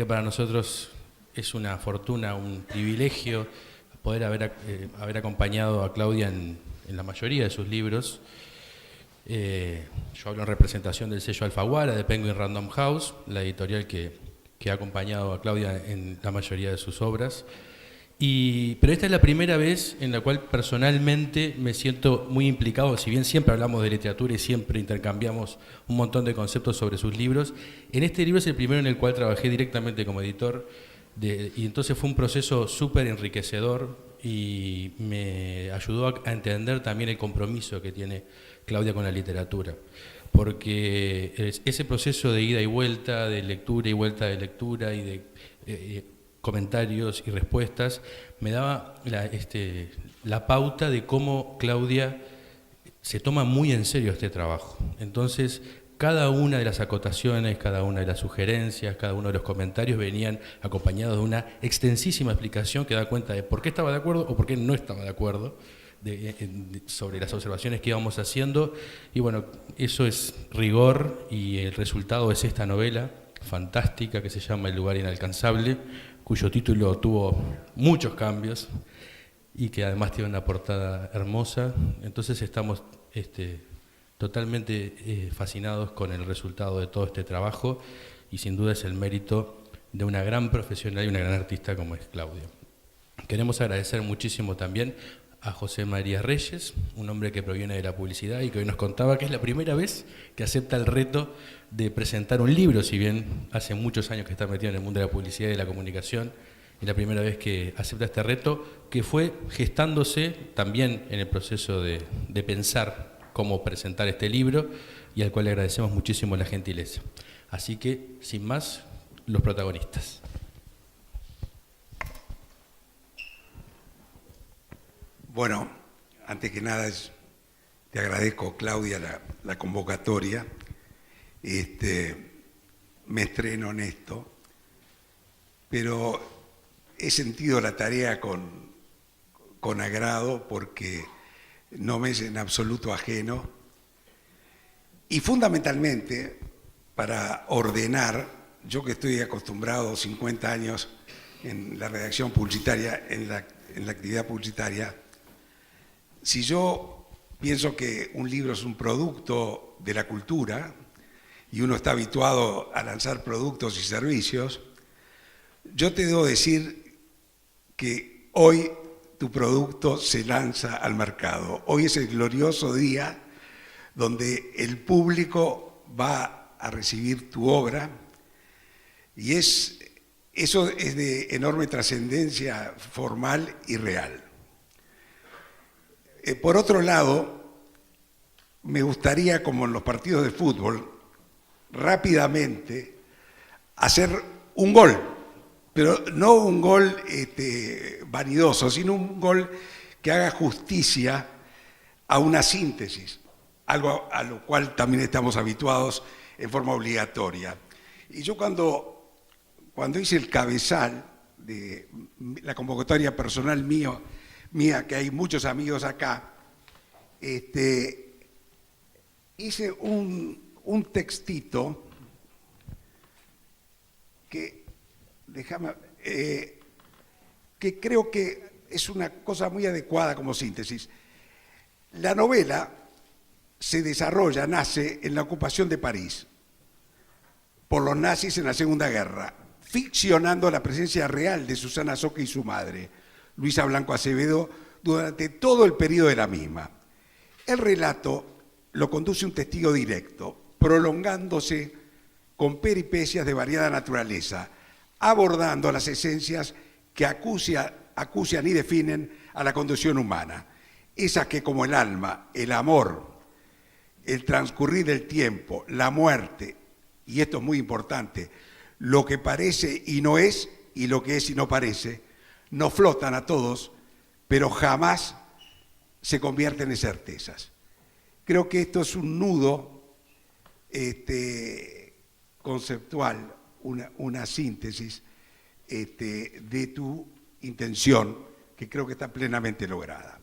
que para nosotros es una fortuna, un privilegio poder haber acompañado a Claudia en la mayoría de sus libros. Yo hablo en representación del sello Alfaguara, de Penguin Random House, la editorial que ha acompañado a Claudia en la mayoría de sus obras. Pero esta es la primera vez en la cual personalmente me siento muy implicado, si bien siempre hablamos de literatura y siempre intercambiamos un montón de conceptos sobre sus libros. En este libro es el primero en el cual trabajé directamente como editor, y entonces fue un proceso súper enriquecedor y me ayudó a entender también el compromiso que tiene Claudia con la literatura. Porque ese proceso de ida y vuelta, de lectura y vuelta de lectura y de comentarios y respuestas, me daba la pauta de cómo Claudia se toma muy en serio este trabajo. Entonces, cada una de las acotaciones, cada una de las sugerencias, cada uno de los comentarios venían acompañados de una extensísima explicación que da cuenta de por qué estaba de acuerdo o por qué no estaba de acuerdo sobre las observaciones que íbamos haciendo. Y bueno, eso es rigor y el resultado es esta novela fantástica que se llama El lugar inalcanzable, cuyo título tuvo muchos cambios y que además tiene una portada hermosa. Entonces estamos totalmente fascinados con el resultado de todo este trabajo y sin duda es el mérito de una gran profesional y una gran artista como es Claudia. Queremos agradecer muchísimo también a José María Reyes, un hombre que proviene de la publicidad y que hoy nos contaba que es la primera vez que acepta el reto de presentar un libro, si bien hace muchos años que está metido en el mundo de la publicidad y de la comunicación, es la primera vez que acepta este reto, que fue gestándose también en el proceso de pensar cómo presentar este libro y al cual le agradecemos muchísimo la gentileza. Así que, sin más, los protagonistas. Bueno, antes que nada te agradezco, Claudia, la convocatoria. Me estreno en esto, pero he sentido la tarea con agrado porque no me es en absoluto ajeno y fundamentalmente para ordenar, yo que estoy acostumbrado 50 años en la redacción publicitaria, en la actividad publicitaria. Si yo pienso que un libro es un producto de la cultura y uno está habituado a lanzar productos y servicios, yo te debo decir que hoy tu producto se lanza al mercado. Hoy es el glorioso día donde el público va a recibir tu obra y eso es de enorme trascendencia formal y real. Por otro lado, me gustaría, como en los partidos de fútbol, rápidamente hacer un gol, pero no un gol vanidoso, sino un gol que haga justicia a una síntesis, algo a lo cual también estamos habituados en forma obligatoria. Y yo cuando hice el cabezal de la convocatoria personal mía, que hay muchos amigos acá, hice un textito que creo que es una cosa muy adecuada como síntesis. La novela nace en la ocupación de París por los nazis en la Segunda Guerra, ficcionando la presencia real de Susana Soca y su madre, Luisa Blanco Acevedo, durante todo el periodo de la misma. El relato lo conduce un testigo directo, prolongándose con peripecias de variada naturaleza, abordando las esencias que acucian y definen a la condición humana, esas que como el alma, el amor, el transcurrir del tiempo, la muerte, y esto es muy importante, lo que parece y no es, y lo que es y no parece, nos flotan a todos, pero jamás se convierten en certezas. Creo que esto es un nudo conceptual, una síntesis de tu intención, que creo que está plenamente lograda.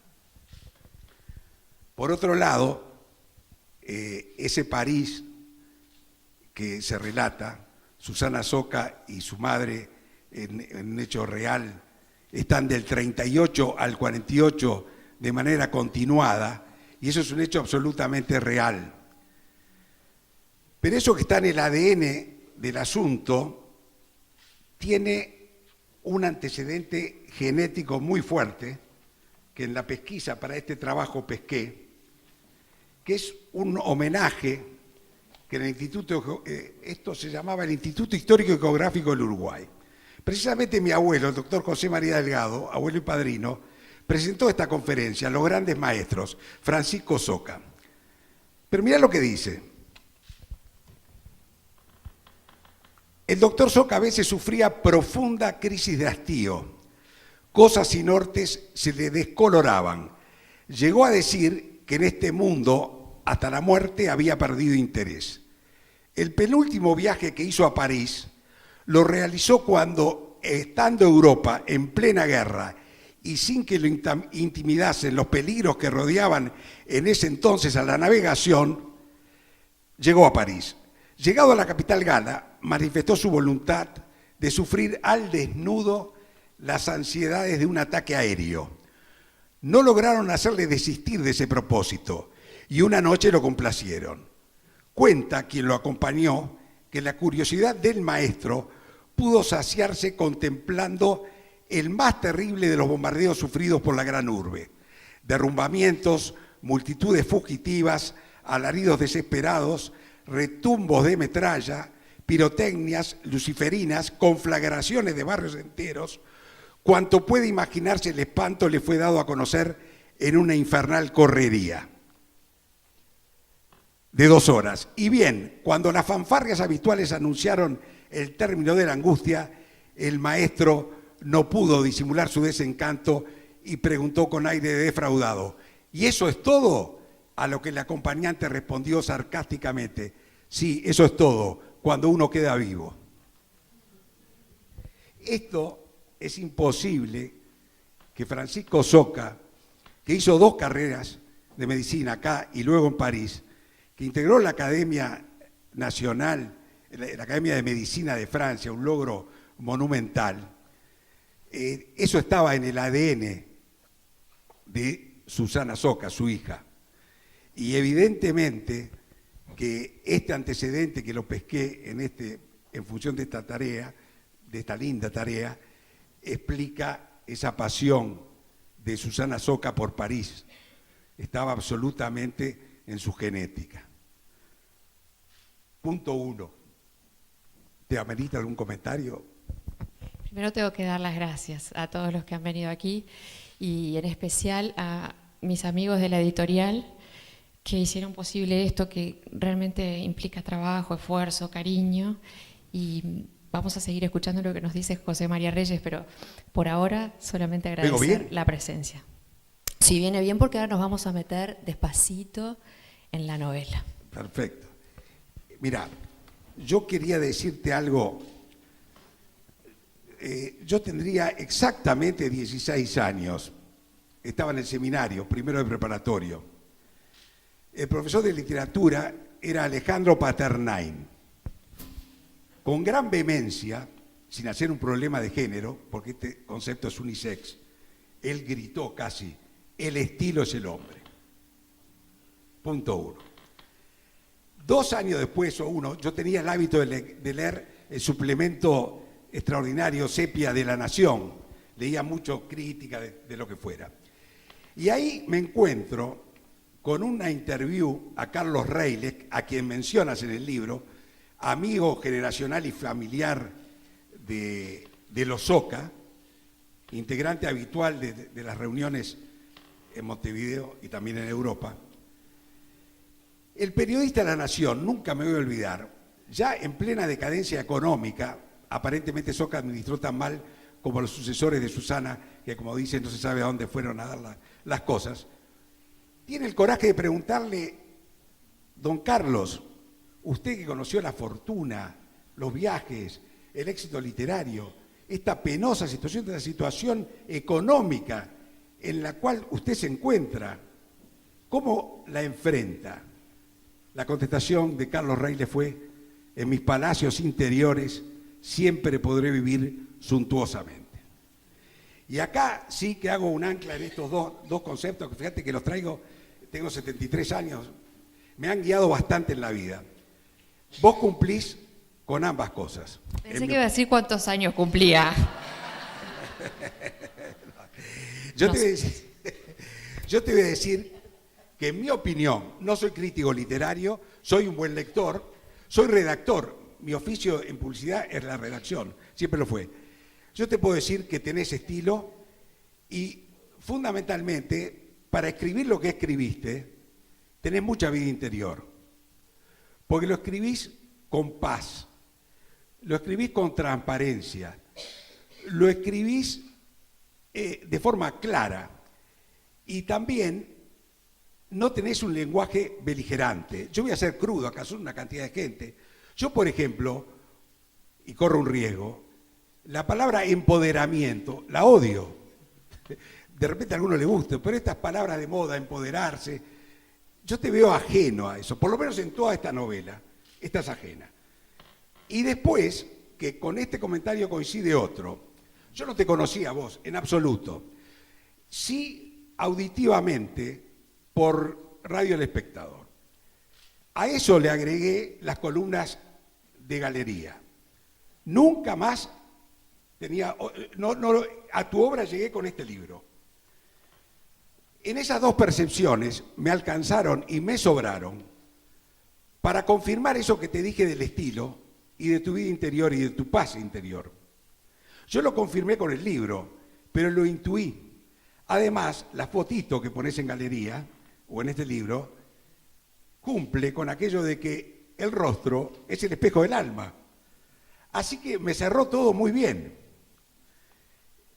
Por otro lado, ese París que se relata Susana Soca y su madre, en un hecho real, están del 38 al 48 de manera continuada, y eso es un hecho absolutamente real. Pero eso que está en el ADN del asunto tiene un antecedente genético muy fuerte, que en la pesquisa para este trabajo pesqué, que es un homenaje que en el Instituto, esto se llamaba el Instituto Histórico y Geográfico del Uruguay. Precisamente mi abuelo, el doctor José María Delgado, abuelo y padrino, presentó esta conferencia a los grandes maestros, Francisco Soca. Pero mirá lo que dice. El doctor Soca a veces sufría profunda crisis de hastío. Cosas y nortes se le descoloraban. Llegó a decir que en este mundo, hasta la muerte, había perdido interés. El penúltimo viaje que hizo a París lo realizó cuando, estando Europa en plena guerra y sin que lo intimidasen los peligros que rodeaban en ese entonces a la navegación, llegó a París. Llegado a la capital gala, manifestó su voluntad de sufrir al desnudo las ansiedades de un ataque aéreo. No lograron hacerle desistir de ese propósito y una noche lo complacieron. Cuenta quien lo acompañó que la curiosidad del maestro pudo saciarse contemplando el más terrible de los bombardeos sufridos por la gran urbe. Derrumbamientos, multitudes fugitivas, alaridos desesperados, retumbos de metralla, pirotecnias luciferinas, conflagraciones de barrios enteros. Cuanto puede imaginarse, el espanto le fue dado a conocer en una infernal correría de 2 horas. Y bien, cuando las fanfarrias habituales anunciaron el término de la angustia, el maestro no pudo disimular su desencanto y preguntó con aire de defraudado: ¿y eso es todo? A lo que el acompañante respondió sarcásticamente: sí, eso es todo, cuando uno queda vivo. Esto es imposible que Francisco Soca, que hizo 2 carreras de medicina acá y luego en París, que integró la Academia Nacional, la Academia de Medicina de Francia, un logro monumental, eso estaba en el ADN de Susana Soca, su hija. Y evidentemente que este antecedente que lo pesqué en función de esta tarea, de esta linda tarea, explica esa pasión de Susana Soca por París. Estaba absolutamente en su genética. Punto 1. ¿Te amerita algún comentario? Primero tengo que dar las gracias a todos los que han venido aquí y en especial a mis amigos de la editorial que hicieron posible esto, que realmente implica trabajo, esfuerzo, cariño, y vamos a seguir escuchando lo que nos dice José María Reyes, pero por ahora solamente agradecer la presencia. Sí, viene bien, porque ahora nos vamos a meter despacito en la novela. Perfecto. Mira, yo quería decirte algo. Yo tendría exactamente 16 años. Estaba en el seminario, primero de preparatorio. El profesor de literatura era Alejandro Paternain. Con gran vehemencia, sin hacer un problema de género, porque este concepto es unisex, él gritó casi: el estilo es el hombre. Punto 1. 2 años después, o 1, yo tenía el hábito de leer el suplemento extraordinario Sepia de La Nación. Leía mucho crítica de lo que fuera. Y ahí me encuentro con una interview a Carlos Reiles, a quien mencionas en el libro, amigo generacional y familiar de los Soca, integrante habitual de las reuniones en Montevideo y también en Europa. El periodista de La Nación, nunca me voy a olvidar, ya en plena decadencia económica, aparentemente Soca administró tan mal como los sucesores de Susana, que como dicen no se sabe a dónde fueron a dar las cosas, tiene el coraje de preguntarle: don Carlos, usted que conoció la fortuna, los viajes, el éxito literario, esta penosa situación, esta situación económica en la cual usted se encuentra, ¿cómo la enfrenta? La contestación de Carlos Reiles fue: en mis palacios interiores siempre podré vivir suntuosamente. Y acá sí que hago un ancla en estos dos conceptos, que fíjate que los traigo, tengo 73 años, me han guiado bastante en la vida. Vos cumplís con ambas cosas. Pensé que iba a decir cuántos años cumplía. Yo te voy a decir que en mi opinión, no soy crítico literario, soy un buen lector, soy redactor. Mi oficio en publicidad es la redacción, siempre lo fue. Yo te puedo decir que tenés estilo y fundamentalmente para escribir lo que escribiste tenés mucha vida interior, porque lo escribís con paz, lo escribís con transparencia, lo escribís de forma clara y también no tenés un lenguaje beligerante. Yo voy a ser crudo, acá son una cantidad de gente. Yo, por ejemplo, y corro un riesgo, la palabra empoderamiento la odio. De repente a alguno le gusta, pero estas palabras de moda, empoderarse, yo te veo ajeno a eso, por lo menos en toda esta novela, estás ajena. Y después, que con este comentario coincide otro, yo no te conocía a vos, en absoluto. Sí, auditivamente, por Radio El Espectador. A eso le agregué las columnas de galería. Nunca más a tu obra llegué con este libro. En esas dos percepciones me alcanzaron y me sobraron para confirmar eso que te dije del estilo y de tu vida interior y de tu paz interior. Yo lo confirmé con el libro, pero lo intuí. Además, la fotito que pones en galería, o en este libro, cumple con aquello de que el rostro es el espejo del alma. Así que me cerró todo muy bien.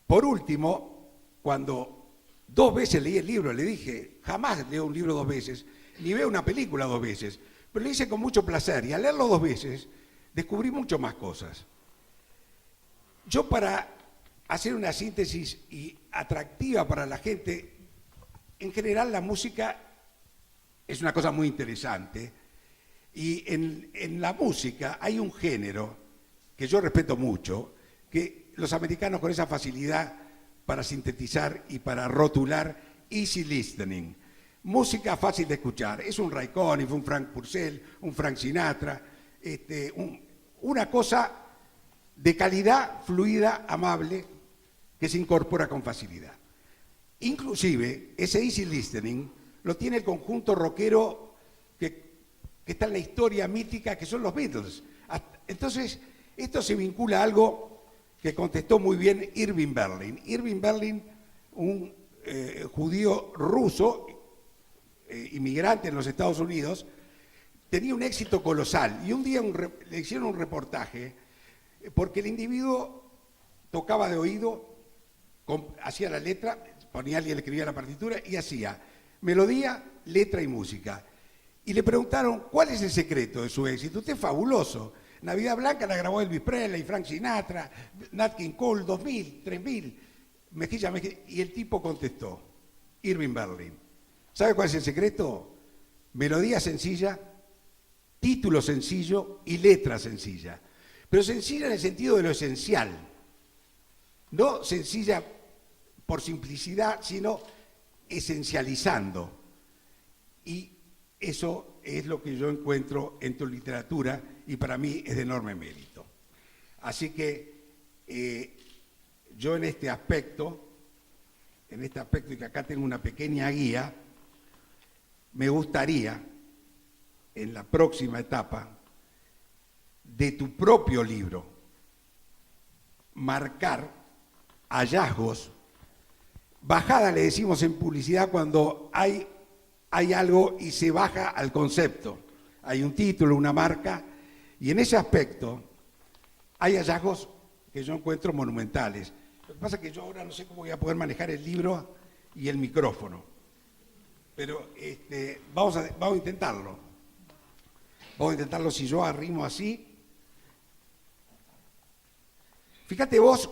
Por último, cuando 2 veces leí el libro, le dije, jamás leo un libro 2 veces, ni veo una película 2 veces, pero lo hice con mucho placer y al leerlo 2 veces descubrí mucho más cosas. Yo, para hacer una síntesis y atractiva para la gente, en general la música es una cosa muy interesante y en la música hay un género que yo respeto mucho, que los americanos con esa facilidad para sintetizar y para rotular, easy listening, música fácil de escuchar, es un Ray Conniff, un Frank Purcell, un Frank Sinatra, una cosa de calidad, fluida, amable, que se incorpora con facilidad. Inclusive, ese easy listening lo tiene el conjunto rockero que está en la historia mítica, que son los Beatles. Entonces, esto se vincula a algo que contestó muy bien Irving Berlin. Irving Berlin, un judío ruso, inmigrante en los Estados Unidos, tenía un éxito colosal. Y un día le hicieron un reportaje porque el individuo tocaba de oído, hacía la letra, ponía alguien, le escribía la partitura y hacía melodía, letra y música. Y le preguntaron, ¿cuál es el secreto de su éxito? Usted es fabuloso. Navidad Blanca la grabó Elvis Presley, Frank Sinatra, Nat King Cole, 2000, 3000, Mejilla. Y el tipo contestó, Irving Berlin. ¿Sabe cuál es el secreto? Melodía sencilla, título sencillo y letra sencilla. Pero sencilla en el sentido de lo esencial. No sencilla por simplicidad, sino esencializando. Y eso es lo que yo encuentro en tu literatura y para mí es de enorme mérito. Así que yo en este aspecto y que acá tengo una pequeña guía, me gustaría en la próxima etapa de tu propio libro marcar hallazgos. Bajada le decimos en publicidad cuando hay algo y se baja al concepto. Hay un título, una marca, y en ese aspecto hay hallazgos que yo encuentro monumentales. Lo que pasa es que yo ahora no sé cómo voy a poder manejar el libro y el micrófono, pero vamos a intentarlo. Vamos a intentarlo si yo arrimo así. Fíjate vos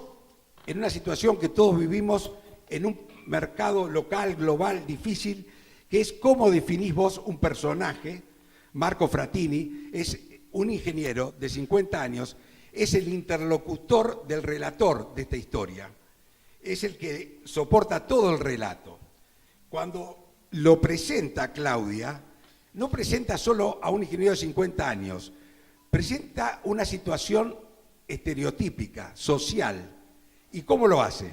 en una situación que todos vivimos en un mercado local, global, difícil, que es cómo definís vos un personaje. Marco Fratini es un ingeniero de 50 años, es el interlocutor del relator de esta historia. Es el que soporta todo el relato. Cuando lo presenta Claudia, no presenta solo a un ingeniero de 50 años, presenta una situación estereotípica, social. ¿Y cómo lo hace?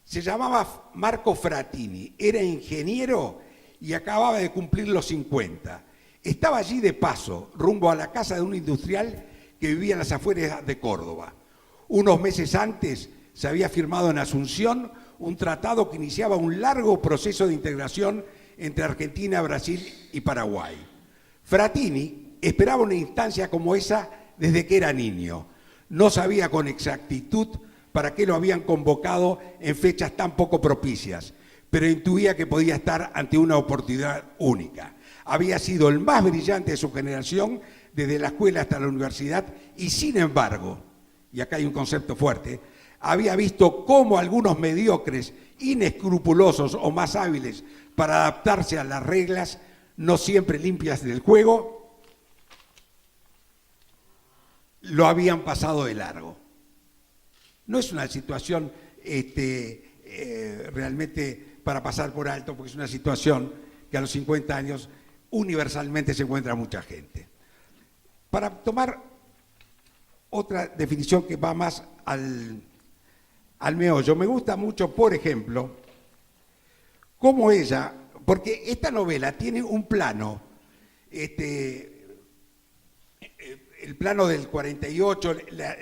Se llamaba Marco Fratini, era ingeniero y acababa de cumplir los 50. Estaba allí de paso, rumbo a la casa de un industrial que vivía en las afueras de Córdoba. Unos meses antes se había firmado en Asunción un tratado que iniciaba un largo proceso de integración entre Argentina, Brasil y Paraguay. Fratini esperaba una instancia como esa desde que era niño. No sabía con exactitud para qué lo habían convocado en fechas tan poco propicias, pero intuía que podía estar ante una oportunidad única. Había sido el más brillante de su generación desde la escuela hasta la universidad y, sin embargo, y acá hay un concepto fuerte, había visto cómo algunos mediocres, inescrupulosos o más hábiles para adaptarse a las reglas no siempre limpias del juego, lo habían pasado de largo. No es una situación realmente para pasar por alto, porque es una situación que a los 50 años universalmente se encuentra mucha gente. Para tomar otra definición que va más al meollo, me gusta mucho, por ejemplo, cómo ella, porque esta novela tiene un plano, el plano del 48,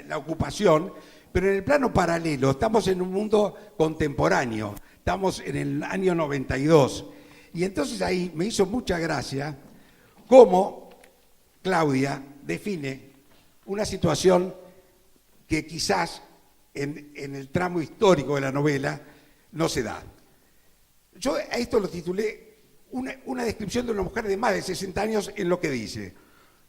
la ocupación, pero en el plano paralelo estamos en un mundo contemporáneo, estamos en el año 92. Y entonces ahí me hizo mucha gracia cómo Claudia define una situación que quizás en el tramo histórico de la novela no se da. Yo a esto lo titulé una descripción de una mujer de más de 60 años en lo que dice: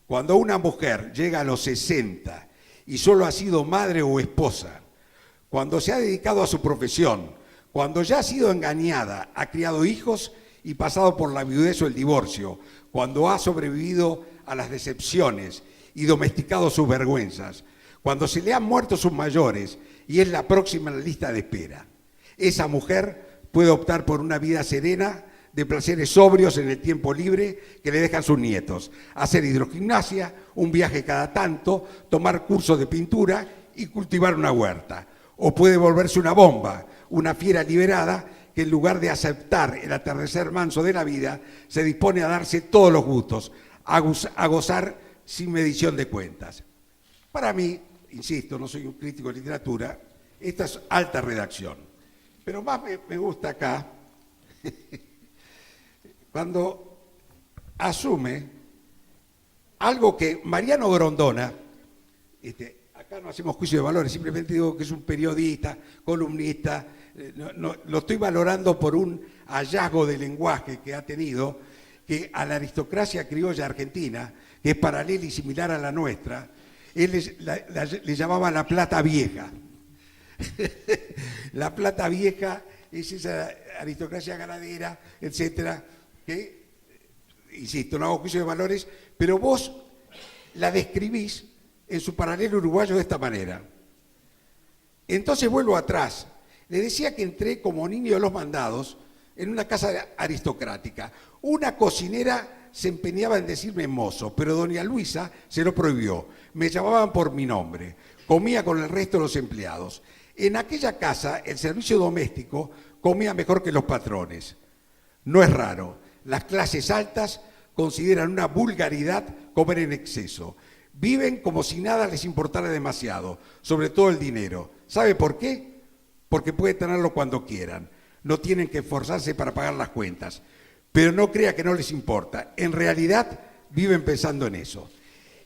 cuando una mujer llega a los 60 y solo ha sido madre o esposa, cuando se ha dedicado a su profesión, cuando ya ha sido engañada, ha criado hijos y pasado por la viudez o el divorcio, cuando ha sobrevivido a las decepciones y domesticado sus vergüenzas, cuando se le han muerto sus mayores y es la próxima en la lista de espera. Esa mujer puede optar por una vida serena, de placeres sobrios en el tiempo libre que le dejan sus nietos, hacer hidrogimnasia, un viaje cada tanto, tomar cursos de pintura y cultivar una huerta. O puede volverse una bomba, una fiera liberada que en lugar de aceptar el atardecer manso de la vida, se dispone a darse todos los gustos, a gozar sin medición de cuentas. Para mí, insisto, no soy un crítico de literatura, esta es alta redacción. Pero más me gusta acá cuando asume algo que Mariano Grondona, acá no hacemos juicio de valores, simplemente digo que es un periodista, columnista, lo estoy valorando por un hallazgo de lenguaje que ha tenido, que a la aristocracia criolla argentina, que es paralela y similar a la nuestra, él le llamaba la plata vieja. La plata vieja es esa aristocracia ganadera, etcétera, que, insisto, no hago juicio de valores, pero vos la describís en su paralelo uruguayo de esta manera. Entonces vuelvo atrás. Le decía que entré como niño de los mandados en una casa aristocrática. Una cocinera se empeñaba en decirme mozo, pero doña Luisa se lo prohibió. Me llamaban por mi nombre. Comía con el resto de los empleados. En aquella casa, el servicio doméstico comía mejor que los patrones. No es raro. Las clases altas consideran una vulgaridad comer en exceso. Viven como si nada les importara demasiado, sobre todo el dinero. ¿Sabe por qué? Porque pueden tenerlo cuando quieran. No tienen que esforzarse para pagar las cuentas. Pero no crea que no les importa. En realidad viven pensando en eso.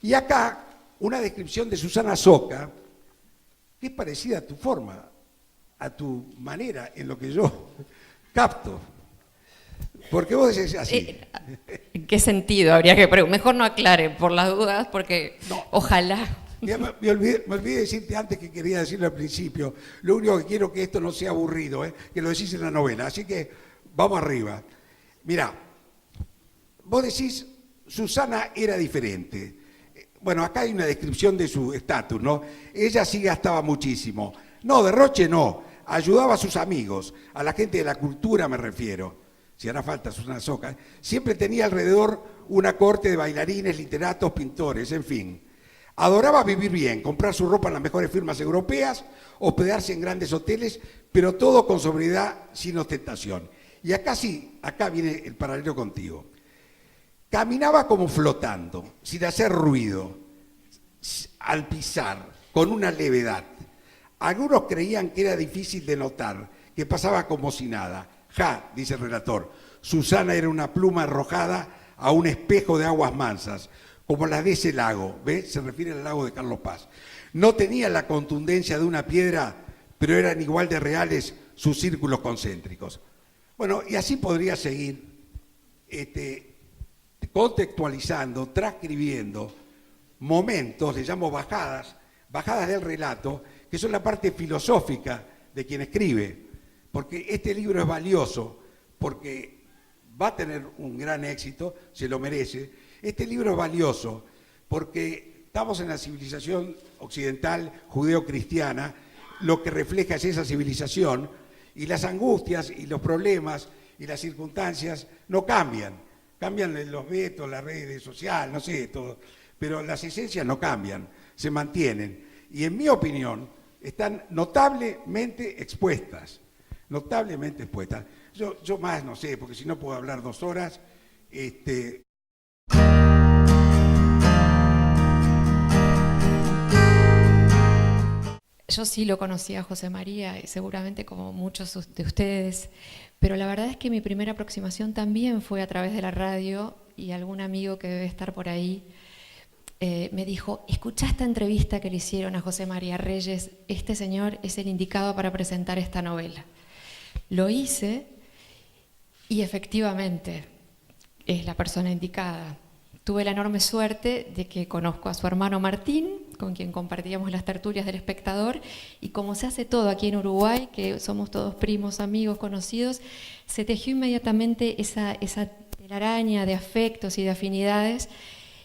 Y acá una descripción de Susana Soca, que es parecida a tu forma, a tu manera, en lo que yo capto. Porque vos decís así. ¿En qué sentido? Habría que preguntar. Mejor no aclare por las dudas, porque no. Ojalá. Me olvidé de decirte antes que quería decirlo al principio. Lo único que quiero es que esto no sea aburrido, que lo decís en la novela. Así que vamos arriba. Mirá, vos decís, Susana era diferente. bueno, acá hay una descripción de su estatus, ¿no? Ella sí gastaba muchísimo. No, derroche no. Ayudaba a sus amigos, a la gente de la cultura me refiero. Si hará falta Susana Soca. Siempre tenía alrededor una corte de bailarines, literatos, pintores, en fin. Adoraba vivir bien, comprar su ropa en las mejores firmas europeas, hospedarse en grandes hoteles, pero todo con sobriedad, sin ostentación. Y acá sí, acá viene el paralelo contigo. Caminaba como flotando, sin hacer ruido, al pisar, con una levedad. Algunos creían que era difícil de notar, que pasaba como si nada. Ja, dice el relator, Susana era una pluma arrojada a un espejo de aguas mansas, como las de ese lago, ¿ves? Se refiere al lago de Carlos Paz. No tenía la contundencia de una piedra, pero eran igual de reales sus círculos concéntricos. Bueno, y así podría seguir contextualizando, transcribiendo momentos, le llamo bajadas del relato, que son la parte filosófica de quien escribe, porque este libro es valioso, porque va a tener un gran éxito, se lo merece. Este libro es valioso porque estamos en la civilización occidental judeo-cristiana, lo que refleja es esa civilización, y las angustias y los problemas y las circunstancias no cambian. Cambian los vetos, las redes sociales, no sé, todo, pero las esencias no cambian, se mantienen. Y en mi opinión, están notablemente expuestas. Notablemente expuestas. Yo más no sé, porque si no puedo hablar 2 horas. Yo sí lo conocí a José María, y seguramente como muchos de ustedes, pero la verdad es que mi primera aproximación también fue a través de la radio, y algún amigo que debe estar por ahí me dijo: escuchá esta entrevista que le hicieron a José María Reyes, este señor es el indicado para presentar esta novela. Lo hice y efectivamente es la persona indicada. Tuve la enorme suerte de que conozco a su hermano Martín, con quien compartíamos las tertulias del Espectador, y como se hace todo aquí en Uruguay, que somos todos primos, amigos, conocidos, se tejió inmediatamente esa telaraña de afectos y de afinidades,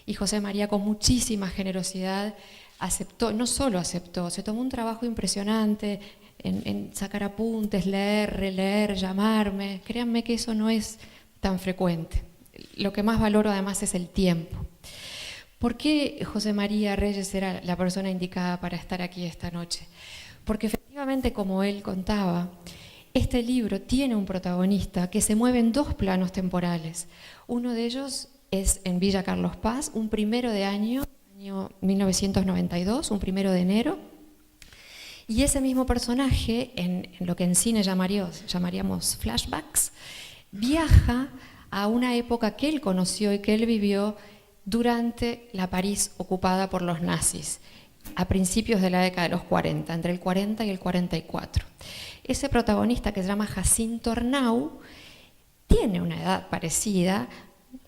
y José María con muchísima generosidad aceptó, no solo aceptó, se tomó un trabajo impresionante en sacar apuntes, leer, releer, llamarme. Créanme que eso no es tan frecuente. Lo que más valoro además es el tiempo. ¿Por qué José María Reyes era la persona indicada para estar aquí esta noche? Porque efectivamente, como él contaba, este libro tiene un protagonista que se mueve en 2 planos temporales. Uno de ellos es en Villa Carlos Paz, un 1 de año 1992, un 1 de enero, y ese mismo personaje, en lo que en cine llamaríamos flashbacks, viaja a una época que él conoció y que él vivió durante la París ocupada por los nazis, a principios de la década de los 40, entre el 40 y el 44. Ese protagonista, que se llama Jacinto Arnau, tiene una edad parecida,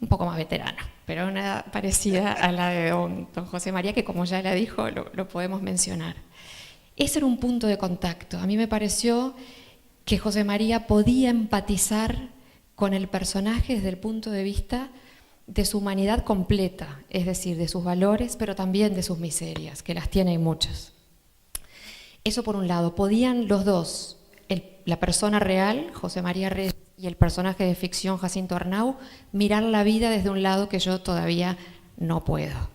un poco más veterano, pero una edad parecida a la de don José María, que como ya le dijo, lo podemos mencionar. Ese era un punto de contacto. A mí me pareció que José María podía empatizar con el personaje desde el punto de vista de su humanidad completa, es decir, de sus valores, pero también de sus miserias, que las tiene y muchas. Eso por un lado. Podían los dos, la persona real, José María Reyes, y el personaje de ficción, Jacinto Arnau, mirar la vida desde un lado que yo todavía no puedo.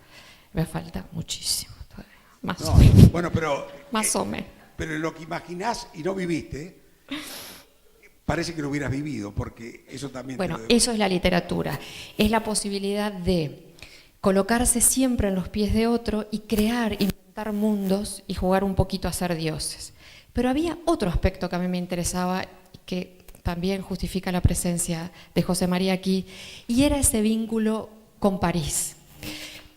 Me falta muchísimo todavía. Más o menos. Bueno, pero... Más o menos. Pero en lo que imaginás y no viviste, parece que lo hubieras vivido, porque eso también... Bueno, eso es la literatura. Es la posibilidad de colocarse siempre en los pies de otro y crear, inventar mundos y jugar un poquito a ser dioses. Pero había otro aspecto que a mí me interesaba y que también justifica la presencia de José María aquí, y era ese vínculo con París.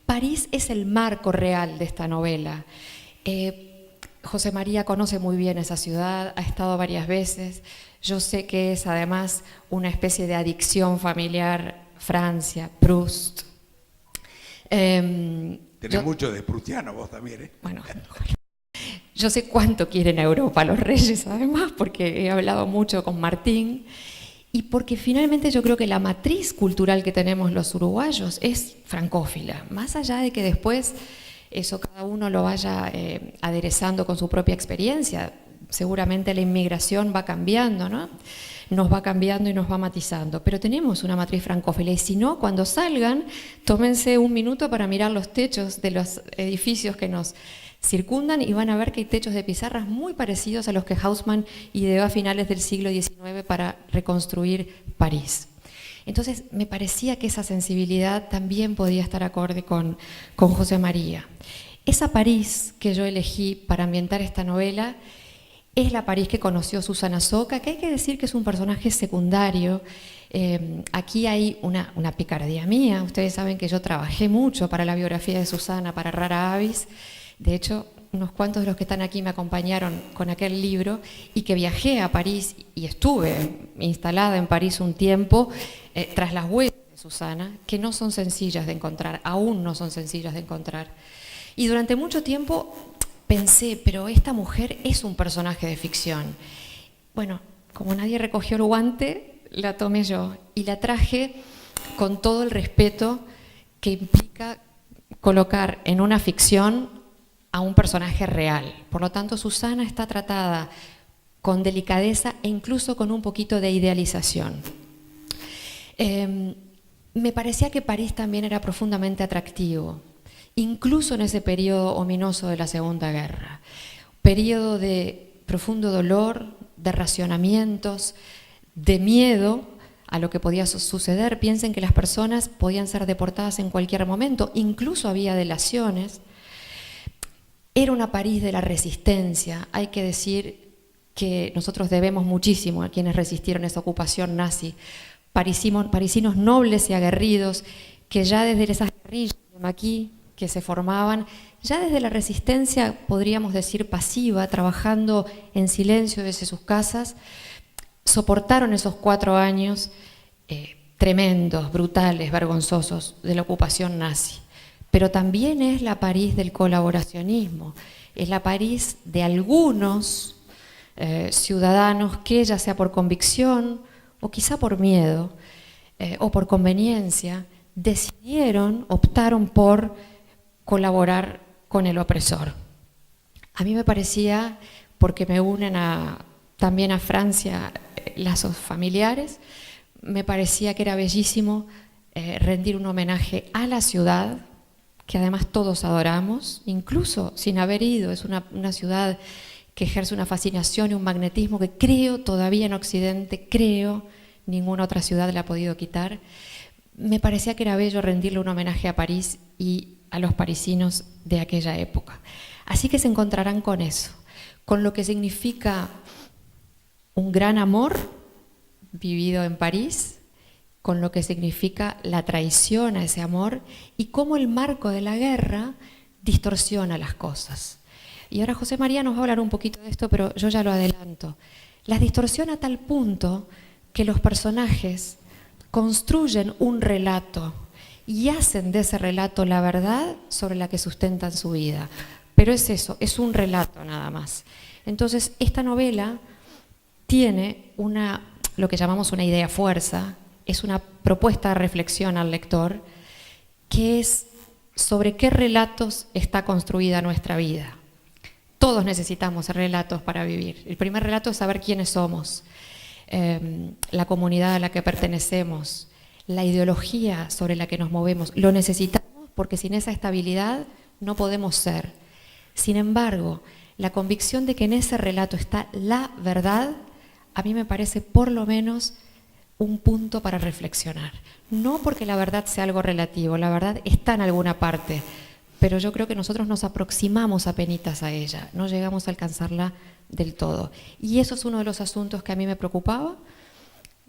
París es el marco real de esta novela. José María conoce muy bien esa ciudad, ha estado varias veces. Yo sé que es además una especie de adicción familiar, Francia, Proust. Tenés mucho de proustiano vos también, ¿eh? Bueno, yo sé cuánto quieren a Europa los Reyes, además, porque he hablado mucho con Martín. y porque finalmente yo creo que la matriz cultural que tenemos los uruguayos es francófila, más allá de que después eso cada uno lo vaya aderezando con su propia experiencia. Seguramente la inmigración va cambiando, ¿no? Nos va cambiando y nos va matizando, pero tenemos una matriz francófila, y si no, cuando salgan, tómense un minuto para mirar los techos de los edificios que nos circundan y van a ver que hay techos de pizarras muy parecidos a los que Haussmann ideó a finales del siglo XIX para reconstruir París. Entonces me parecía que esa sensibilidad también podía estar acorde con José María. Esa París que yo elegí para ambientar esta novela es la París que conoció Susana Soca, que hay que decir que es un personaje secundario. Aquí hay una picardía mía. Ustedes saben que yo trabajé mucho para la biografía de Susana, para Rara Avis. De hecho, unos cuantos de los que están aquí me acompañaron con aquel libro, y que viajé a París y estuve instalada en París un tiempo tras las huellas de Susana, que no son sencillas de encontrar, aún no son sencillas de encontrar. Y durante mucho tiempo pensé, pero esta mujer es un personaje de ficción. Bueno, como nadie recogió el guante, la tomé yo y la traje con todo el respeto que implica colocar en una ficción a un personaje real. Por lo tanto, Susana está tratada con delicadeza e incluso con un poquito de idealización. Me parecía que París también era profundamente atractivo, incluso en ese periodo ominoso de la Segunda Guerra, periodo de profundo dolor, de racionamientos, de miedo a lo que podía suceder. Piensen que las personas podían ser deportadas en cualquier momento, incluso había delaciones. Era una París de la resistencia. Hay que decir que nosotros debemos muchísimo a quienes resistieron esa ocupación nazi, parisinos nobles y aguerridos, que ya desde esas guerrillas de Maquis que se formaban, ya desde la resistencia, podríamos decir pasiva, trabajando en silencio desde sus casas, soportaron esos 4 años tremendos, brutales, vergonzosos de la ocupación nazi. Pero también es la París del colaboracionismo, es la París de algunos ciudadanos que, ya sea por convicción o quizá por miedo o por conveniencia, decidieron, optaron por colaborar con el opresor. A mí me parecía, porque me unen también a Francia lazos familiares, me parecía que era bellísimo rendir un homenaje a la ciudad, que además todos adoramos, incluso sin haber ido. Es una ciudad que ejerce una fascinación y un magnetismo que creo todavía en Occidente, ninguna otra ciudad la ha podido quitar. Me parecía que era bello rendirle un homenaje a París y a los parisinos de aquella época. Así que se encontrarán con eso, con lo que significa un gran amor vivido en París, con lo que significa la traición a ese amor y cómo el marco de la guerra distorsiona las cosas. Y ahora José María nos va a hablar un poquito de esto, pero yo ya lo adelanto. Las distorsiona a tal punto que los personajes construyen un relato y hacen de ese relato la verdad sobre la que sustentan su vida. Pero es eso, es un relato nada más. Entonces, esta novela tiene lo que llamamos una idea fuerza, es una propuesta de reflexión al lector, que es sobre qué relatos está construida nuestra vida. Todos necesitamos relatos para vivir. El primer relato es saber quiénes somos, la comunidad a la que pertenecemos, la ideología sobre la que nos movemos. Lo necesitamos porque sin esa estabilidad no podemos ser. Sin embargo, la convicción de que en ese relato está la verdad, a mí me parece por lo menos un punto para reflexionar. No porque la verdad sea algo relativo, la verdad está en alguna parte, pero yo creo que nosotros nos aproximamos apenitas a ella, no llegamos a alcanzarla del todo. Y eso es uno de los asuntos que a mí me preocupaba,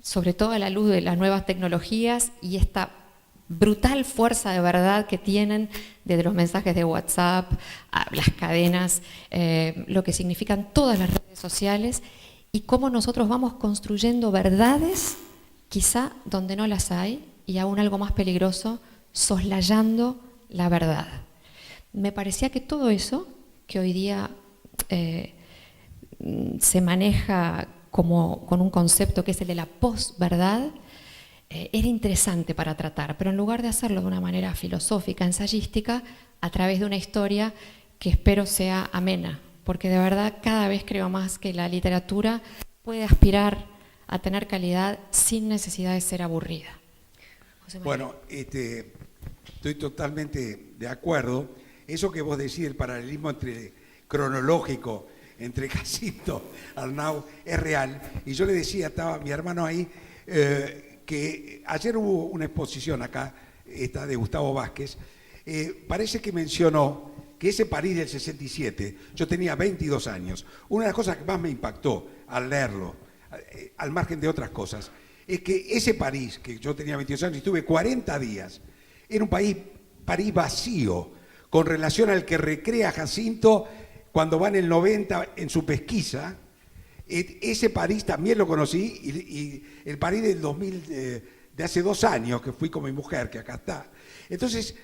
sobre todo a la luz de las nuevas tecnologías y esta brutal fuerza de verdad que tienen desde los mensajes de WhatsApp a las cadenas, lo que significan todas las redes sociales y cómo nosotros vamos construyendo verdades quizá donde no las hay, y aún algo más peligroso, soslayando la verdad. Me parecía que todo eso, que hoy día se maneja como con un concepto que es el de la posverdad, era interesante para tratar, pero en lugar de hacerlo de una manera filosófica, ensayística, a través de una historia que espero sea amena, porque de verdad cada vez creo más que la literatura puede aspirar a tener calidad sin necesidad de ser aburrida. Bueno, estoy totalmente de acuerdo. Eso que vos decís, el paralelismo cronológico entre Jacinto Arnau es real. Y yo le decía, estaba mi hermano ahí, que ayer hubo una exposición acá, esta de Gustavo Vázquez, parece que mencionó que ese París del 67, yo tenía 22 años, una de las cosas que más me impactó al leerlo, al margen de otras cosas, es que ese París, que yo tenía 22 años y estuve 40 días, era un París vacío, con relación al que recrea Jacinto cuando va en el 90 en su pesquisa. Ese París también lo conocí, y el París del 2000, de hace 2 años, que fui con mi mujer, que acá está. Entonces,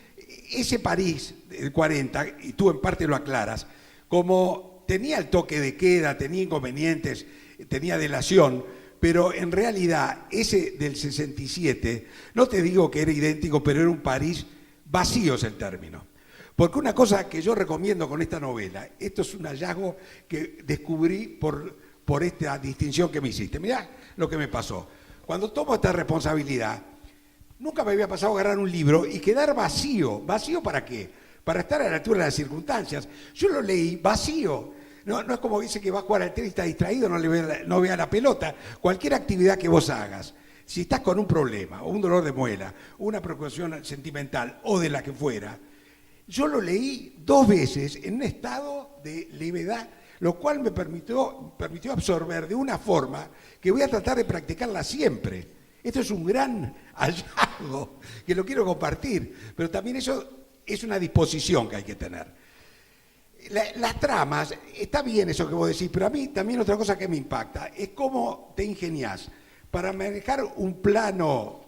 ese París del 40, y tú en parte lo aclaras, como tenía el toque de queda, tenía inconvenientes, tenía delación, pero en realidad ese del 67, no te digo que era idéntico, pero era un París vacío, es el término. Porque una cosa que yo recomiendo con esta novela, esto es un hallazgo que descubrí por esta distinción que me hiciste. Mirá lo que me pasó. Cuando tomo esta responsabilidad, nunca me había pasado agarrar un libro y quedar vacío. ¿Vacío para qué? Para estar a la altura de las circunstancias. Yo lo leí vacío. No es como dice que va a jugar al tenis y está distraído, no vea la pelota. Cualquier actividad que vos hagas, si estás con un problema, o un dolor de muela, una preocupación sentimental, o de la que fuera, yo lo leí 2 veces en un estado de levedad, lo cual me permitió absorber de una forma que voy a tratar de practicarla siempre. Esto es un gran hallazgo que lo quiero compartir, pero también eso es una disposición que hay que tener. Las tramas, está bien eso que vos decís, pero a mí también otra cosa que me impacta es cómo te ingeniás para manejar un plano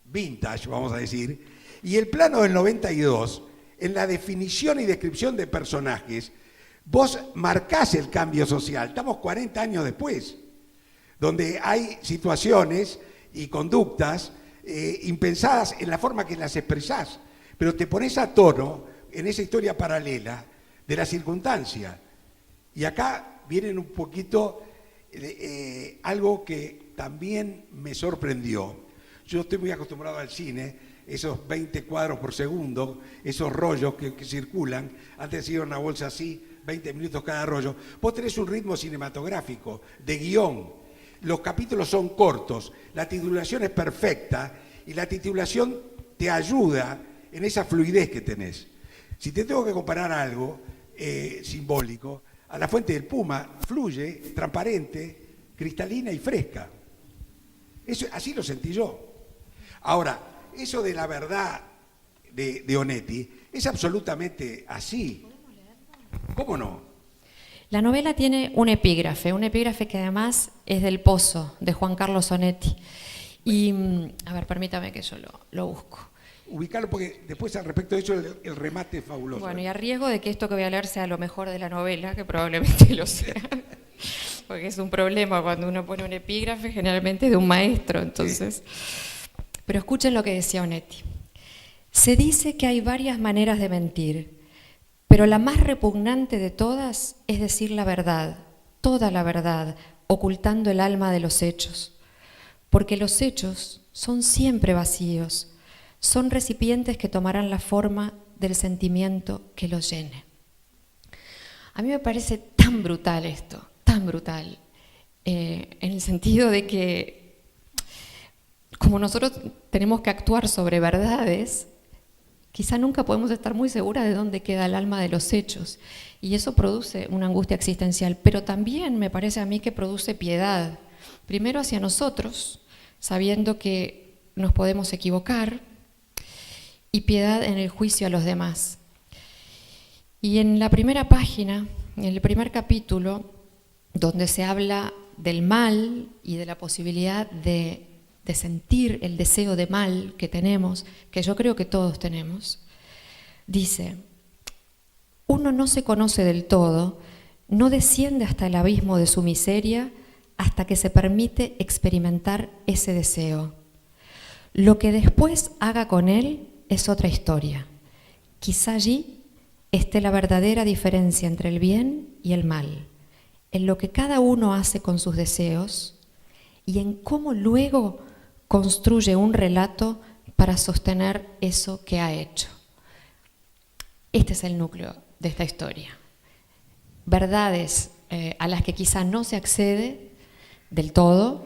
vintage, vamos a decir, y el plano del 92, en la definición y descripción de personajes, vos marcás el cambio social. Estamos 40 años después, donde hay situaciones y conductas impensadas en la forma que las expresás, pero te pones a tono en esa historia paralela de la circunstancia. Y acá vienen un poquito algo que también me sorprendió. Yo estoy muy acostumbrado al cine, esos 20 cuadros por segundo, esos rollos que circulan, antes de ir a una bolsa así, 20 minutos cada rollo. Vos tenés un ritmo cinematográfico, de guión. Los capítulos son cortos, la titulación es perfecta y la titulación te ayuda en esa fluidez que tenés. Si te tengo que comparar algo simbólico, a La Fuente del Puma fluye, transparente, cristalina y fresca. Eso, así lo sentí yo. Ahora, eso de la verdad de Onetti es absolutamente así. ¿Cómo no? La novela tiene un epígrafe que además es del Pozo, de Juan Carlos Onetti. Y, a ver, permítame que yo lo busco. Ubicarlo porque después al respecto de eso el remate es fabuloso. Bueno, y a riesgo de que esto que voy a leer sea lo mejor de la novela, que probablemente lo sea, porque es un problema cuando uno pone un epígrafe, generalmente de un maestro, entonces. Pero escuchen lo que decía Onetti. Se dice que hay varias maneras de mentir, pero la más repugnante de todas es decir la verdad, toda la verdad, ocultando el alma de los hechos. Porque los hechos son siempre vacíos, son recipientes que tomarán la forma del sentimiento que los llene. A mí me parece tan brutal esto, tan brutal, en el sentido de que como nosotros tenemos que actuar sobre verdades, quizá nunca podemos estar muy seguras de dónde queda el alma de los hechos, y eso produce una angustia existencial, pero también me parece a mí que produce piedad, primero hacia nosotros, sabiendo que nos podemos equivocar, y piedad en el juicio a los demás. Y en la primera página, en el primer capítulo, donde se habla del mal y de la posibilidad de sentir el deseo de mal que tenemos, que yo creo que todos tenemos, dice: uno no se conoce del todo, no desciende hasta el abismo de su miseria hasta que se permite experimentar ese deseo. Lo que después haga con él es otra historia. Quizá allí esté la verdadera diferencia entre el bien y el mal, en lo que cada uno hace con sus deseos y en cómo luego construye un relato para sostener eso que ha hecho. Este es el núcleo de esta historia. Verdades a las que quizá no se accede del todo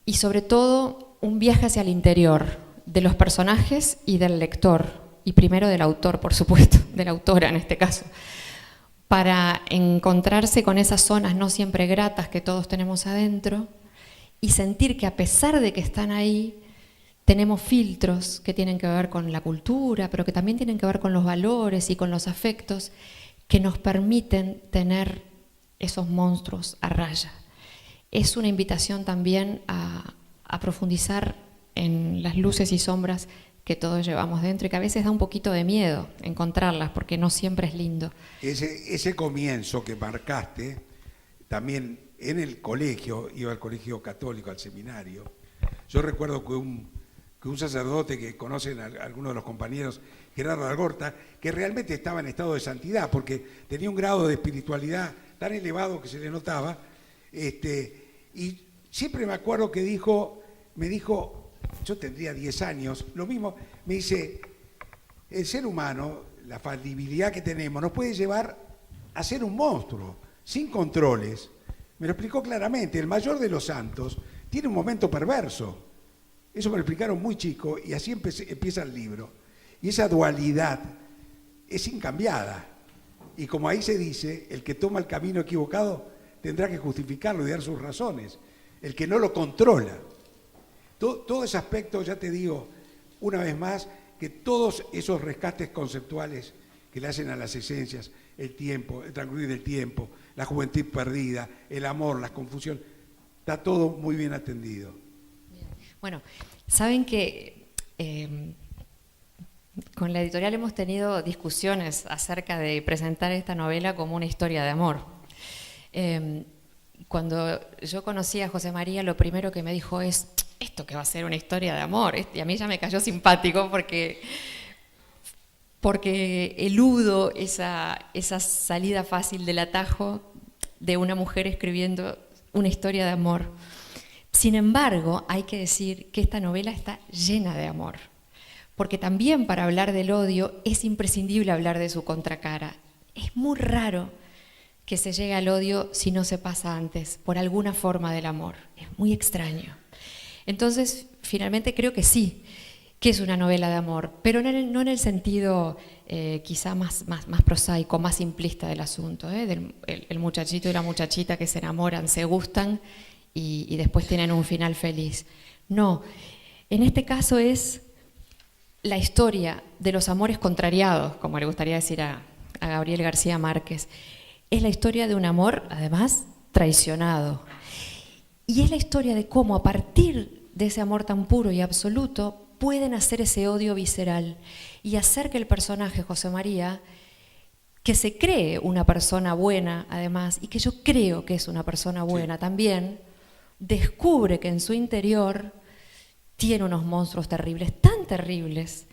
y sobre todo un viaje hacia el interior de los personajes y del lector, y primero del autor, por supuesto, de la autora en este caso, para encontrarse con esas zonas no siempre gratas que todos tenemos adentro y sentir que a pesar de que están ahí, tenemos filtros que tienen que ver con la cultura, pero que también tienen que ver con los valores y con los afectos que nos permiten tener esos monstruos a raya. Es una invitación también a profundizar en las luces y sombras que todos llevamos dentro y que a veces da un poquito de miedo encontrarlas porque no siempre es lindo. Ese comienzo que marcaste, también en el colegio, iba al colegio católico, al seminario, yo recuerdo que un sacerdote que conocen algunos de los compañeros, Gerardo Algorta, que realmente estaba en estado de santidad porque tenía un grado de espiritualidad tan elevado que se le notaba, y siempre me acuerdo que me dijo, yo tendría 10 años, lo mismo, me dice, el ser humano, la falibilidad que tenemos, nos puede llevar a ser un monstruo, sin controles. Me lo explicó claramente, el mayor de los santos tiene un momento perverso. Eso me lo explicaron muy chico y así empieza el libro. Y esa dualidad es incambiada. Y como ahí se dice, el que toma el camino equivocado tendrá que justificarlo y dar sus razones. El que no lo controla. Todo ese aspecto, ya te digo, una vez más, que todos esos rescates conceptuales que le hacen a las esencias, el tiempo, el transcurrir del tiempo, la juventud perdida, el amor, la confusión, está todo muy bien atendido. Bueno, saben que con la editorial hemos tenido discusiones acerca de presentar esta novela como una historia de amor. Cuando yo conocí a José María, lo primero que me dijo es, esto que va a ser una historia de amor, y a mí ya me cayó simpático porque eludo esa salida fácil del atajo de una mujer escribiendo una historia de amor. Sin embargo, hay que decir que esta novela está llena de amor, porque también para hablar del odio es imprescindible hablar de su contracara. Es muy raro que se llegue al odio si no se pasa antes por alguna forma del amor. Es muy extraño. Entonces, finalmente creo que sí, que es una novela de amor, pero no en el sentido quizá más prosaico, más simplista del asunto, el muchachito y la muchachita que se enamoran, se gustan y después tienen un final feliz. No, en este caso es la historia de los amores contrariados, como le gustaría decir a Gabriel García Márquez. Es la historia de un amor, además, traicionado. Y es la historia de cómo a partir de ese amor tan puro y absoluto pueden hacer ese odio visceral y hacer que el personaje José María, que se cree una persona buena además, y que yo creo que es una persona buena también, descubre que en su interior tiene unos monstruos terribles, tan terribles,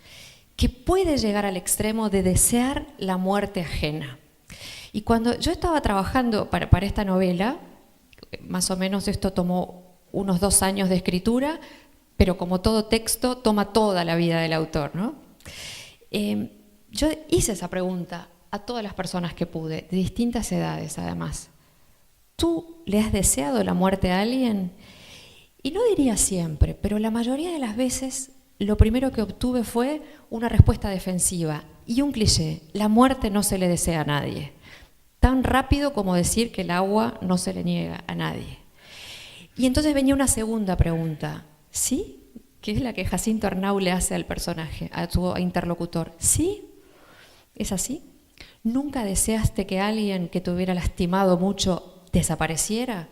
que puede llegar al extremo de desear la muerte ajena. Y cuando yo estaba trabajando para esta novela, más o menos esto tomó unos 2 años de escritura, pero como todo texto toma toda la vida del autor, ¿no? Yo hice esa pregunta a todas las personas que pude, de distintas edades además. ¿Tú le has deseado la muerte a alguien? Y no diría siempre, pero la mayoría de las veces lo primero que obtuve fue una respuesta defensiva y un cliché: la muerte no se le desea a nadie. Tan rápido como decir que el agua no se le niega a nadie. Y entonces venía una segunda pregunta, ¿sí? Que es la que Jacinto Arnau le hace al personaje, a su interlocutor. ¿Sí? ¿Es así? ¿Nunca deseaste que alguien que te hubiera lastimado mucho desapareciera?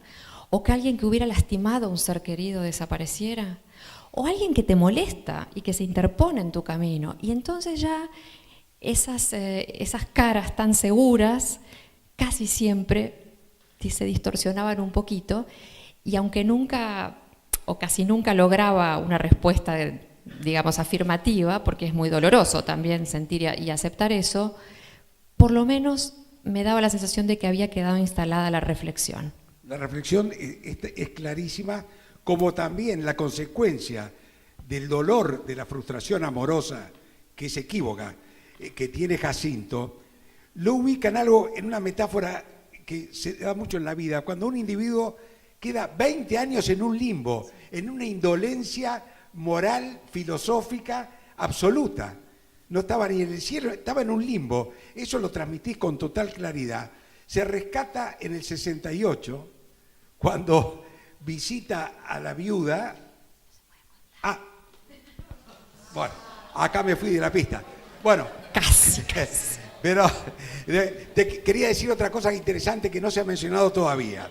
¿O que alguien que hubiera lastimado a un ser querido desapareciera? ¿O alguien que te molesta y que se interpone en tu camino? Y entonces ya esas caras tan seguras casi siempre se distorsionaban un poquito Y aunque nunca o casi nunca lograba una respuesta, digamos, afirmativa, porque es muy doloroso también sentir y aceptar eso, por lo menos me daba la sensación de que había quedado instalada la reflexión. La reflexión es clarísima, como también la consecuencia del dolor, de la frustración amorosa, que es equívoca, que tiene Jacinto, lo ubica en algo, en una metáfora que se da mucho en la vida, cuando un individuo queda 20 años en un limbo, en una indolencia moral, filosófica, absoluta. No estaba ni en el cielo, estaba en un limbo. Eso lo transmitís con total claridad. Se rescata en el 68, cuando visita a la viuda. Bueno, acá me fui de la pista. Bueno, Casi. pero te quería decir otra cosa interesante que no se ha mencionado todavía.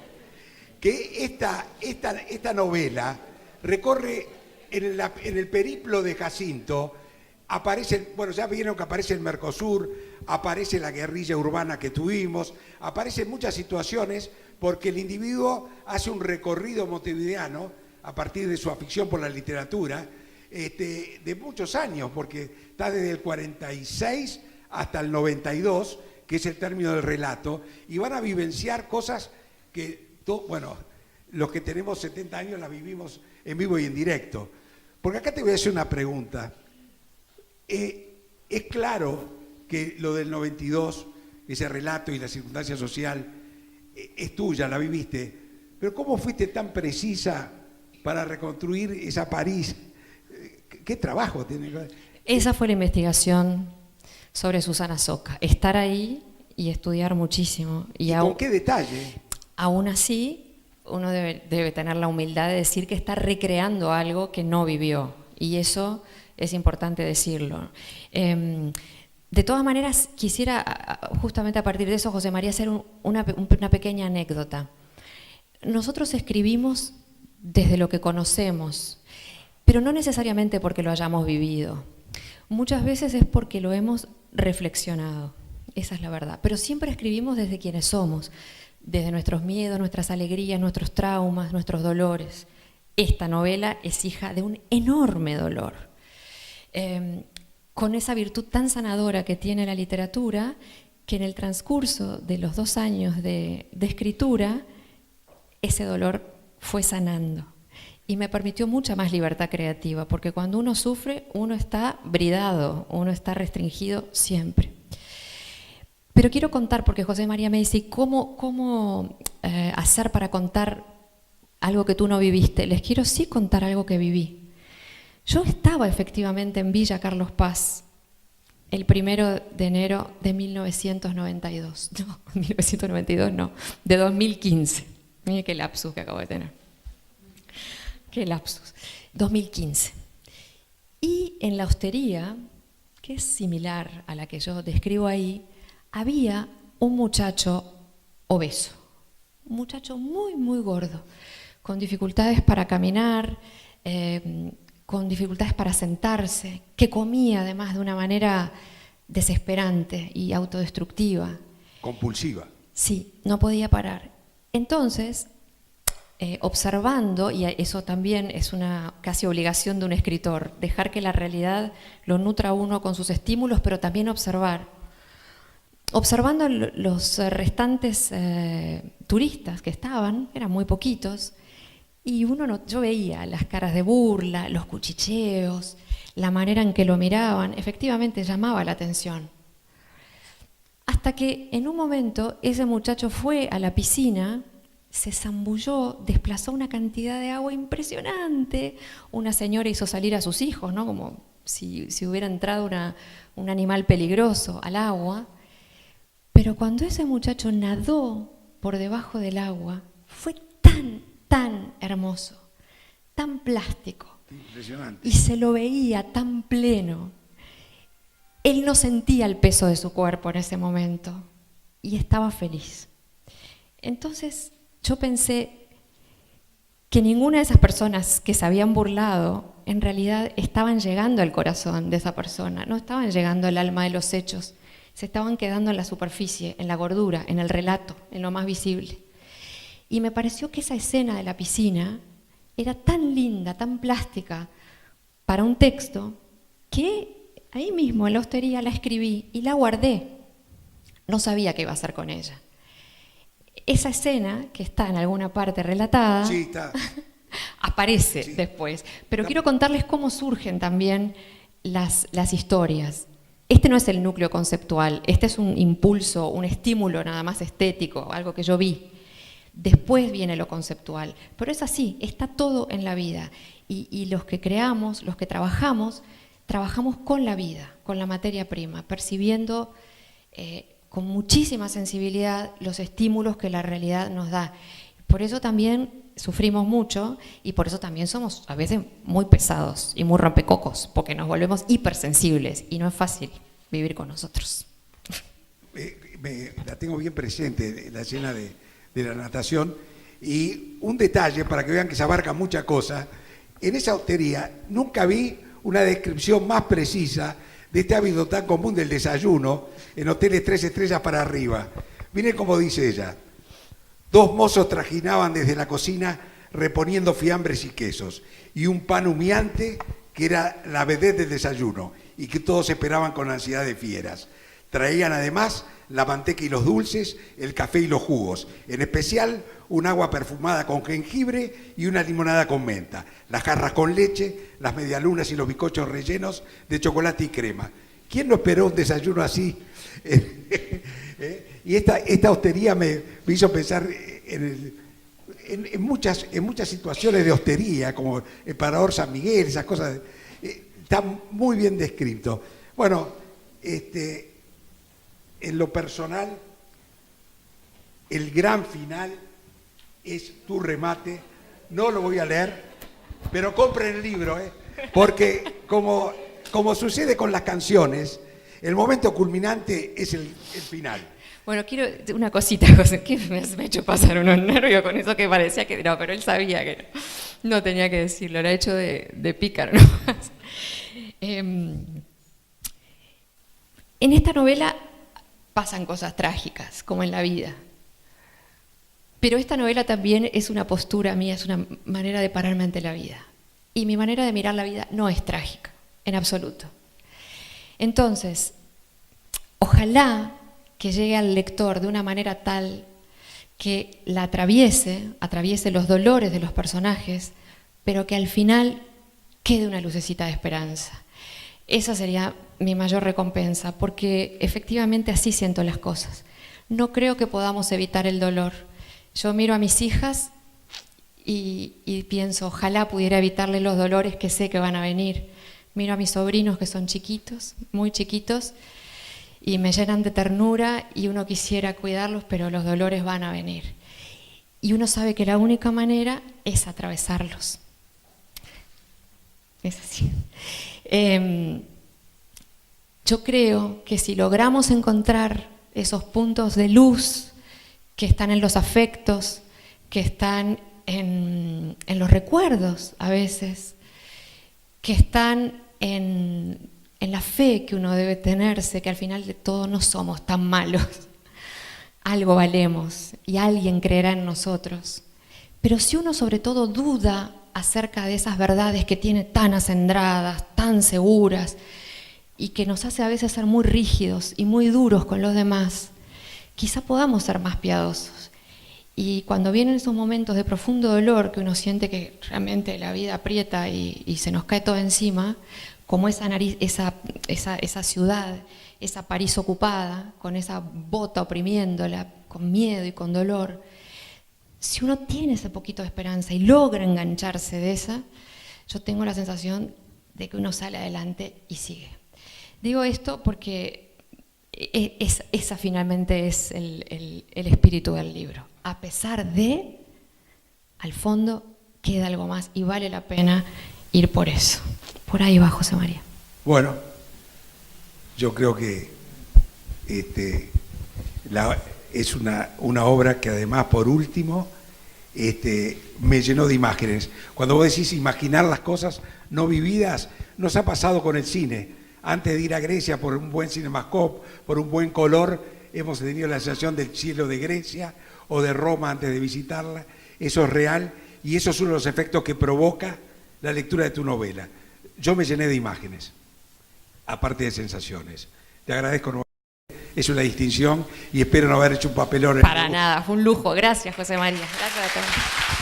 Que esta novela recorre en el periplo de Jacinto. Aparece, bueno, ya vieron que aparece el Mercosur, aparece la guerrilla urbana que tuvimos, aparecen muchas situaciones porque el individuo hace un recorrido montevideano a partir de su afición por la literatura, de muchos años, porque está desde el 46 hasta el 92, que es el término del relato, y van a vivenciar cosas que, bueno, los que tenemos 70 años las vivimos en vivo y en directo. Porque acá te voy a hacer una pregunta. Es claro que lo del 92, ese relato y la circunstancia social, es tuya, la viviste, pero ¿cómo fuiste tan precisa para reconstruir esa París? ¿Qué trabajo tiene? Esa fue la investigación sobre Susana Soca, estar ahí y estudiar muchísimo. ¿Y con qué detalle? Aún así, uno debe tener la humildad de decir que está recreando algo que no vivió, y eso es importante decirlo. De todas maneras, quisiera, justamente a partir de eso, José María, hacer una pequeña anécdota. Nosotros escribimos desde lo que conocemos, pero no necesariamente porque lo hayamos vivido. Muchas veces es porque lo hemos reflexionado, esa es la verdad. Pero siempre escribimos desde quienes somos, desde nuestros miedos, nuestras alegrías, nuestros traumas, nuestros dolores. Esta novela es hija de un enorme dolor. Con esa virtud tan sanadora que tiene la literatura, que en el transcurso de los 2 años de escritura, ese dolor fue sanando. Y me permitió mucha más libertad creativa, porque cuando uno sufre, uno está bridado, uno está restringido siempre. Pero quiero contar, porque José María me dice, ¿cómo hacer para contar algo que tú no viviste? Les quiero sí contar algo que viví. Yo estaba efectivamente en Villa Carlos Paz el 1 de enero de 1992. No, 1992 no, de 2015. Mire qué lapsus que acabo de tener. Qué lapsus. 2015. Y en la hostería, que es similar a la que yo describo ahí, había un muchacho obeso, un muchacho muy, muy gordo, con dificultades para caminar, con dificultades para sentarse, que comía además de una manera desesperante y autodestructiva. Compulsiva. Sí, no podía parar. Entonces, observando, y eso también es una casi obligación de un escritor, dejar que la realidad lo nutra a uno con sus estímulos, pero también observar. Observando los restantes turistas que estaban, eran muy poquitos, y yo veía las caras de burla, los cuchicheos, la manera en que lo miraban, efectivamente llamaba la atención. Hasta que en un momento ese muchacho fue a la piscina, se zambulló, desplazó una cantidad de agua impresionante. Una señora hizo salir a sus hijos, ¿no? Como si hubiera entrado un animal peligroso al agua. Pero cuando ese muchacho nadó por debajo del agua, fue tan hermoso, tan plástico. Impresionante. Y se lo veía tan pleno. Él no sentía el peso de su cuerpo en ese momento y estaba feliz. Entonces yo pensé que ninguna de esas personas que se habían burlado en realidad estaban llegando al corazón de esa persona, no estaban llegando al alma de los hechos, se estaban quedando en la superficie, en la gordura, en el relato, en lo más visible. Y me pareció que esa escena de la piscina era tan linda, tan plástica para un texto, que ahí mismo en la hostería la escribí y la guardé. No sabía qué iba a hacer con ella. Esa escena, que está en alguna parte relatada, Sí, está. aparece Sí. después. Pero quiero contarles cómo surgen también las historias. Este no es el núcleo conceptual, este es un impulso, un estímulo nada más estético, algo que yo vi. Después viene lo conceptual, pero es así, está todo en la vida. Y los que creamos, los que trabajamos con la vida, con la materia prima, percibiendo con muchísima sensibilidad los estímulos que la realidad nos da. Por eso también sufrimos mucho y por eso también somos a veces muy pesados y muy rompecocos, porque nos volvemos hipersensibles y no es fácil vivir con nosotros. La tengo bien presente, la escena de la natación. Y un detalle, para que vean que se abarca mucha cosa, en esa hostería nunca vi una descripción más precisa de este hábito tan común del desayuno en hoteles 3 estrellas para arriba. Miren cómo dice ella: 2 mozos trajinaban desde la cocina reponiendo fiambres y quesos, y un pan humeante que era la vedette del desayuno y que todos esperaban con ansiedad de fieras. Traían además la manteca y los dulces, el café y los jugos, en especial un agua perfumada con jengibre y una limonada con menta, las jarras con leche, las medialunas y los bizcochos rellenos de chocolate y crema. ¿Quién no esperó un desayuno así? Y esta hostería me hizo pensar en muchas situaciones de hostería, como el Parador San Miguel, esas cosas. Está muy bien descrito. Bueno, en lo personal, el gran final es tu remate. No lo voy a leer, pero compren el libro, porque como sucede con las canciones, el momento culminante es el final. Bueno, quiero una cosita, José, que me ha hecho pasar unos nervios con eso que parecía que no, pero él sabía que no tenía que decirlo, era hecho de pícaro nomás. En esta novela pasan cosas trágicas, como en la vida. Pero esta novela también es una postura mía, es una manera de pararme ante la vida. Y mi manera de mirar la vida no es trágica, en absoluto. Entonces, ojalá que llegue al lector de una manera tal que la atraviese los dolores de los personajes, pero que al final quede una lucecita de esperanza. Esa sería mi mayor recompensa, porque efectivamente así siento las cosas. No creo que podamos evitar el dolor. Yo miro a mis hijas y pienso, ojalá pudiera evitarle los dolores que sé que van a venir. Miro a mis sobrinos que son chiquitos, muy chiquitos, y me llenan de ternura y uno quisiera cuidarlos, pero los dolores van a venir. Y uno sabe que la única manera es atravesarlos. Es así. Yo creo que si logramos encontrar esos puntos de luz que están en los afectos, que están en los recuerdos a veces, que están en la fe que uno debe tenerse, que al final de todo no somos tan malos, algo valemos y alguien creerá en nosotros. Pero si uno sobre todo duda acerca de esas verdades que tiene tan acendradas, tan seguras, y que nos hace a veces ser muy rígidos y muy duros con los demás, quizá podamos ser más piadosos. Y cuando vienen esos momentos de profundo dolor, que uno siente que realmente la vida aprieta y se nos cae todo encima, como esa ciudad, esa París ocupada, con esa bota oprimiéndola, con miedo y con dolor, si uno tiene ese poquito de esperanza y logra engancharse de esa, yo tengo la sensación de que uno sale adelante y sigue. Digo esto porque esa finalmente es el espíritu del libro. A pesar de, al fondo queda algo más y vale la pena ir por eso. Por ahí va, José María. Bueno, yo creo que es una obra que además, por último, me llenó de imágenes. Cuando vos decís imaginar las cosas no vividas, nos ha pasado con el cine. Antes de ir a Grecia por un buen cinemascope, por un buen color, hemos tenido la sensación del cielo de Grecia o de Roma antes de visitarla. Eso es real y eso es uno de los efectos que provoca la lectura de tu novela. Yo me llené de imágenes, aparte de sensaciones. Te agradezco nuevamente, es una distinción y espero no haber hecho un papelón. Para nada, fue un lujo. Gracias, José María. Gracias a todos.